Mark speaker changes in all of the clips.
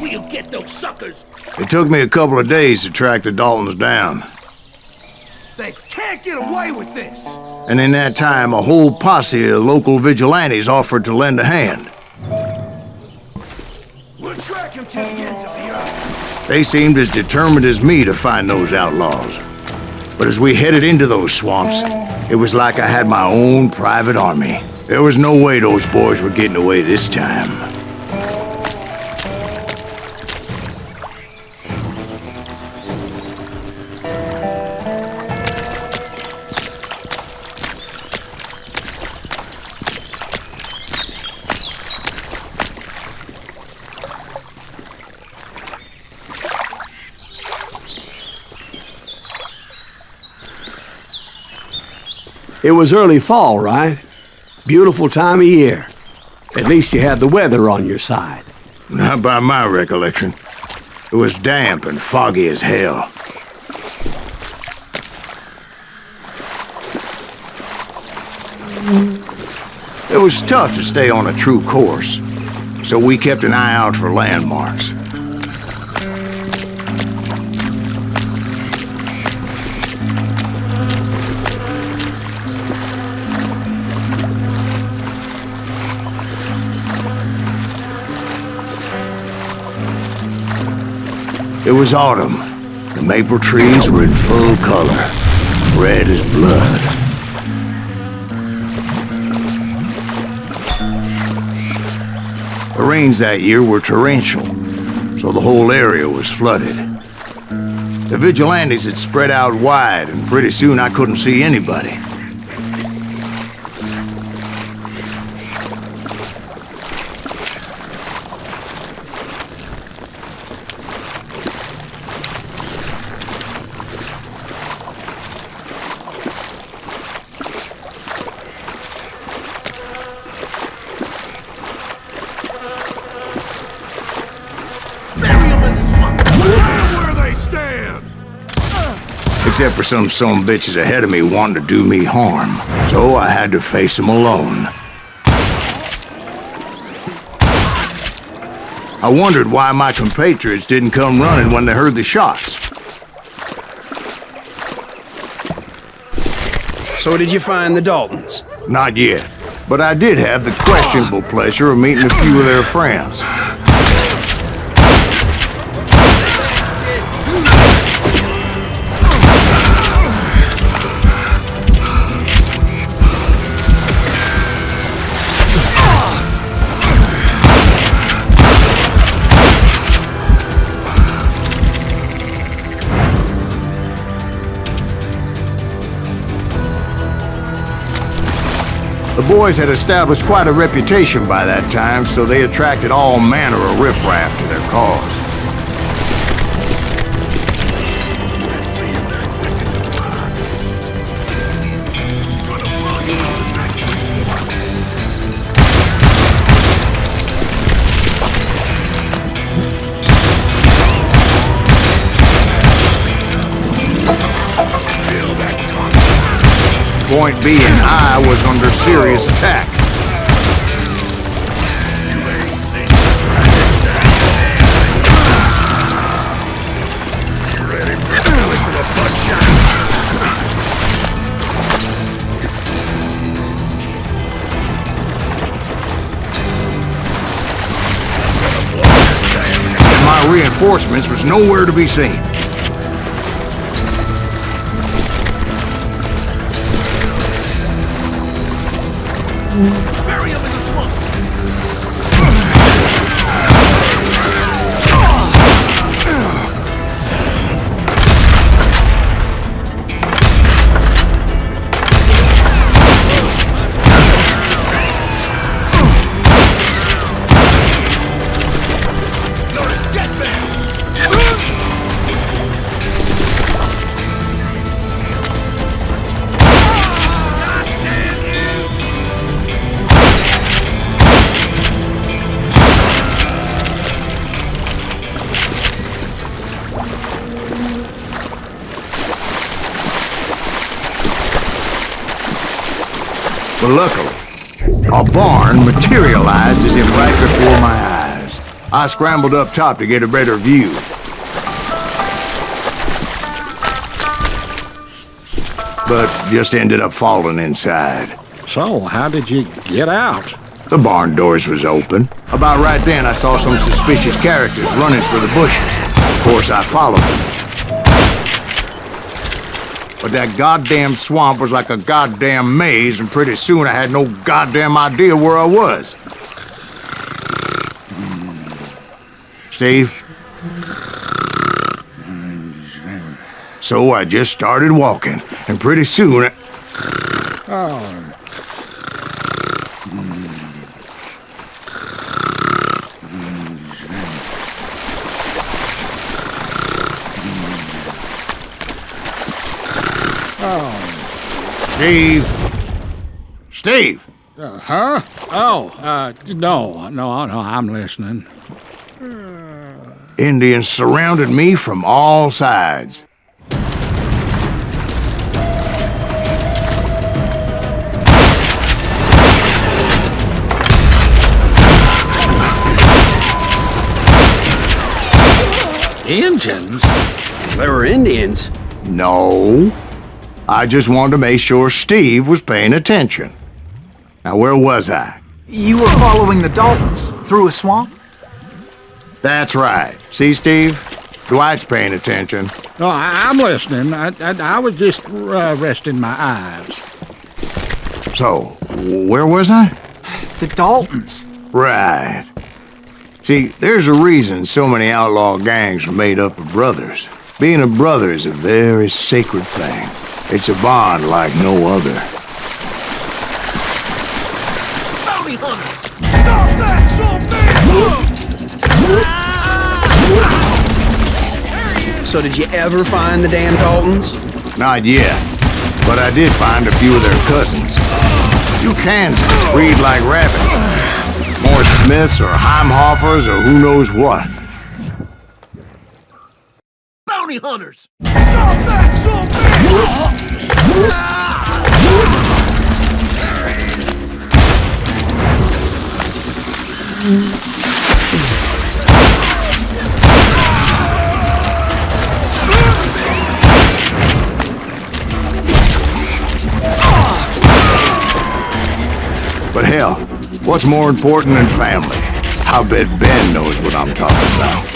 Speaker 1: We'll get those suckers!
Speaker 2: It took me a couple of days to track the Daltons down.
Speaker 1: They can't get away with this!
Speaker 2: And in that time, a whole posse of local vigilantes offered to lend a hand.
Speaker 1: We'll track him to the ends of the earth.
Speaker 2: They seemed as determined as me to find those outlaws. But as we headed into those swamps, it was like I had my own private army. There was no way those boys were getting away this time.
Speaker 3: It was early fall, right? Beautiful time of year. At least you had the weather on your side.
Speaker 2: Not by my recollection. It was damp and foggy as hell. It was tough to stay on a true course, so we kept an eye out for landmarks. It was autumn. The maple trees were in full color, red as blood. The rains that year were torrential, so the whole area was flooded. The vigilantes had spread out wide, and pretty soon I couldn't see anybody. Except for some bitches ahead of me wanting to do me harm. So I had to face them alone. I wondered why my compatriots didn't come running when they heard the shots.
Speaker 4: So did you find the Daltons?
Speaker 2: Not yet, but I did have the questionable pleasure of meeting a few of their friends. The boys had established quite a reputation by that time, so they attracted all manner of riffraff to their cause. Point being, I was under serious attack. And my reinforcements was nowhere to be seen.
Speaker 1: Bury him in the swamp! Get there!
Speaker 2: But luckily, a barn materialized as if right before my eyes. I scrambled up top to get a better view. But just ended up falling inside.
Speaker 5: So, how did you get out?
Speaker 2: The barn doors was open. About right then, I saw some suspicious characters running for the bushes. Of course, I followed them. But that goddamn swamp was like a goddamn maze, and pretty soon I had no goddamn idea where I was. Steve? So I just started walking, and pretty soon... Steve? Steve!
Speaker 5: Huh? No, I'm listening.
Speaker 2: Indians surrounded me from all sides.
Speaker 4: Indians?
Speaker 3: There were Indians.
Speaker 2: No. I just wanted to make sure Steve was paying attention. Now, where was I?
Speaker 6: You were following the Daltons through a swamp?
Speaker 2: That's right. See, Steve? Dwight's paying attention.
Speaker 5: No, I'm listening. I was just resting my eyes.
Speaker 2: So, where was I?
Speaker 6: The Daltons.
Speaker 2: Right. See, there's a reason so many outlaw gangs are made up of brothers. Being a brother is a very sacred thing. It's a bond like no other.
Speaker 1: Bounty hunter! Stop that, so
Speaker 4: So did you ever find the damn Daltons?
Speaker 2: Not yet, but I did find a few of their cousins. You Kansans breed like rabbits. More Smiths or Heimhoffers or who knows what.
Speaker 1: bounty hunters! Stop that, so
Speaker 2: But hell, what's more important than family? I bet Ben knows what I'm talking about.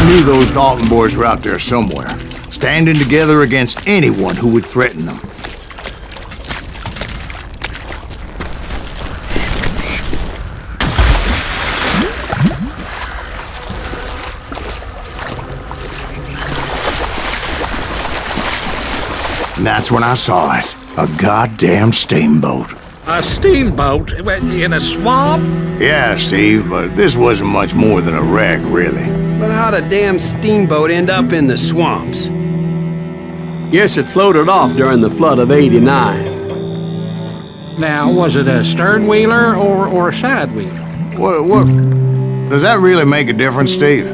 Speaker 2: knew those Dalton boys were out there somewhere, standing together against anyone who would threaten them. And that's when I saw it. A goddamn steamboat.
Speaker 5: A steamboat in a swamp?
Speaker 2: Yeah, Steve, but this wasn't much more than a wreck, really.
Speaker 4: But how'd a damn steamboat end up in the swamps?
Speaker 3: Guess it floated off during the flood of '89.
Speaker 5: Now, was it a stern wheeler or a side wheeler?
Speaker 2: What? Does that really make a difference, Steve?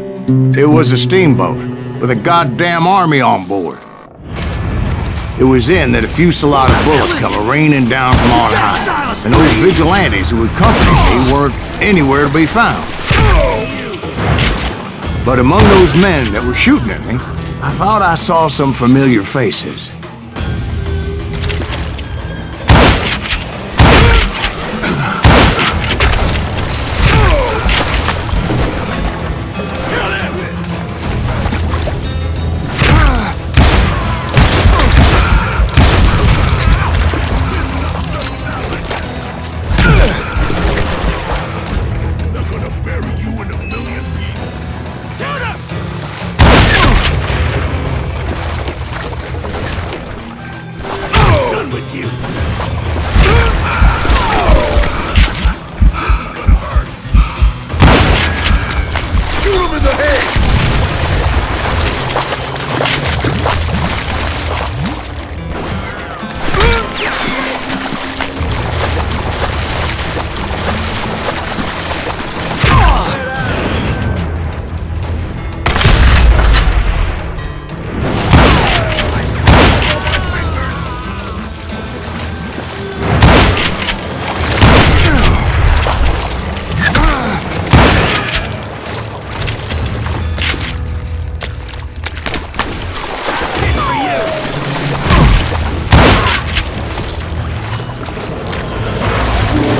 Speaker 2: It was a steamboat with a goddamn army on board. It was then that a fusillade of bullets come raining down from on high, and those vigilantes who accompanied me weren't anywhere to be found. But among those men that were shooting at me, I thought I saw some familiar faces.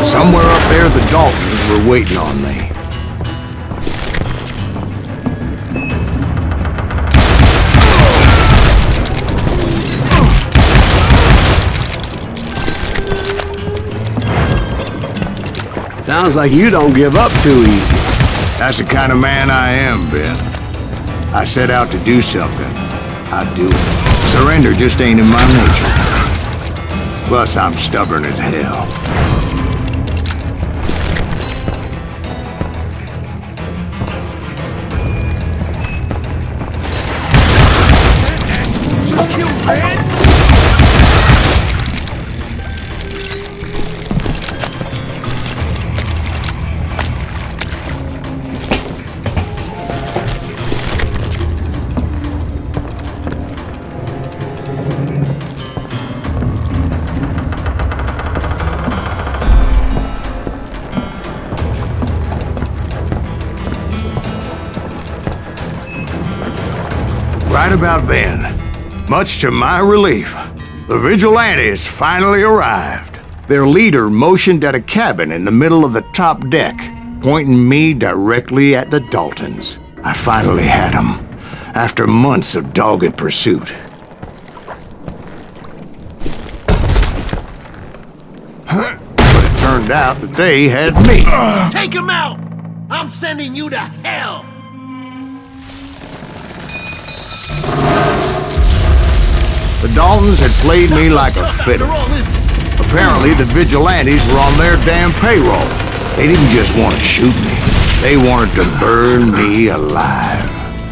Speaker 2: Somewhere up there, the Daltons were waiting on me.
Speaker 3: Sounds like you don't give up too easy.
Speaker 2: That's the kind of man I am, Ben. I set out to do something. I do it. Surrender just ain't in my nature. Plus, I'm stubborn as hell.
Speaker 1: Just kill Red?
Speaker 2: Right about then, much to my relief, the vigilantes finally arrived. Their leader motioned at a cabin in the middle of the top deck, pointing me directly at the Daltons. I finally had them, after months of dogged pursuit. But it turned out that they had me.
Speaker 7: Take him out! I'm sending you to hell!
Speaker 2: The Daltons had played me like a fiddle. Apparently, the vigilantes were on their damn payroll. They didn't just want to shoot me. They wanted to burn me alive.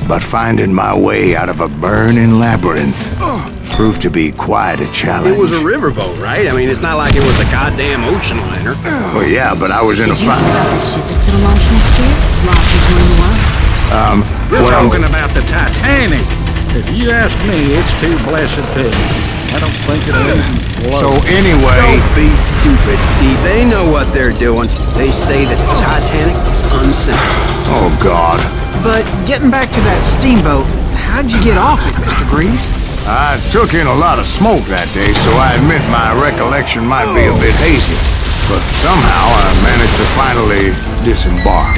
Speaker 2: But finding my way out of a burning labyrinth proved to be quite a challenge.
Speaker 4: It was a riverboat, right? I mean, it's not like it was a goddamn ocean liner.
Speaker 2: Well, yeah, but I was in a
Speaker 8: Did you hear
Speaker 2: fight.
Speaker 8: about that ship that's gonna launch next year? Launch is one of the one.
Speaker 5: We're talking about the Titanic. If you ask me, it's too blessed big. I don't think it'll even float.
Speaker 2: So anyway,
Speaker 4: Don't be stupid, Steve. They know what they're doing. They say that the Titanic is unsank.
Speaker 2: oh God,
Speaker 6: But getting back to that steamboat, how'd you get off it, Mr. Greaves?
Speaker 2: I took in a lot of smoke that day, so I admit my recollection might be a bit hazy. But somehow I managed to finally disembark.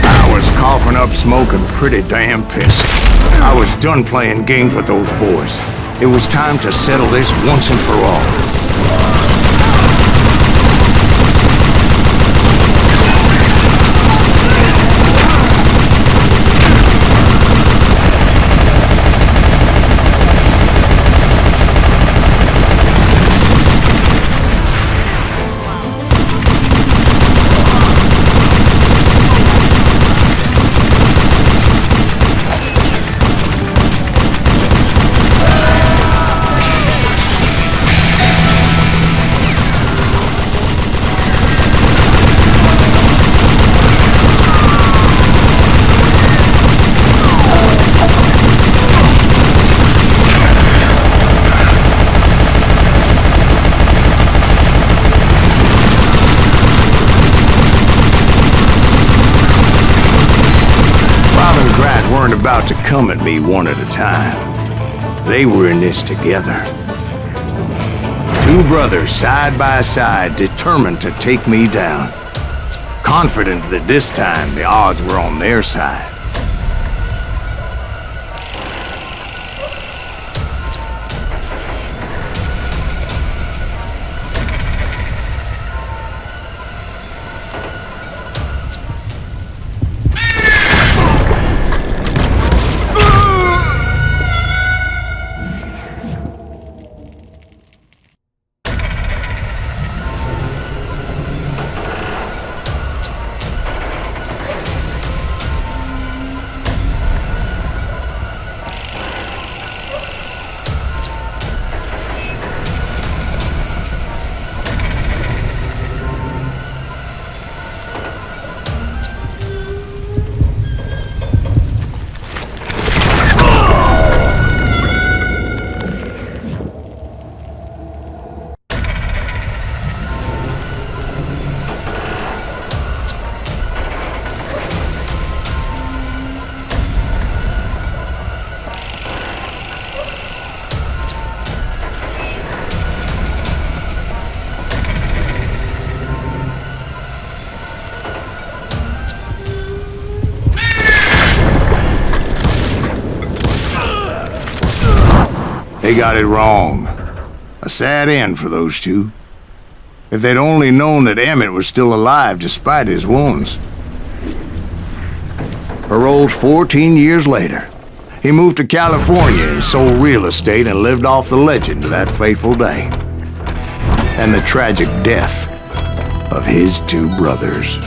Speaker 2: I was coughing up smoke and pretty damn pissed. I was done playing games with those boys. It was time to settle this once and for all. Weren't about to come at me one at a time. They were in this together. Two brothers side by side, determined to take me down. Confident that this time the odds were on their side. They got it wrong. A sad end for those two. If they'd only known that Emmett was still alive despite his wounds. Paroled 14 years later, he moved to California and sold real estate and lived off the legend of that fateful day. And the tragic death of his two brothers.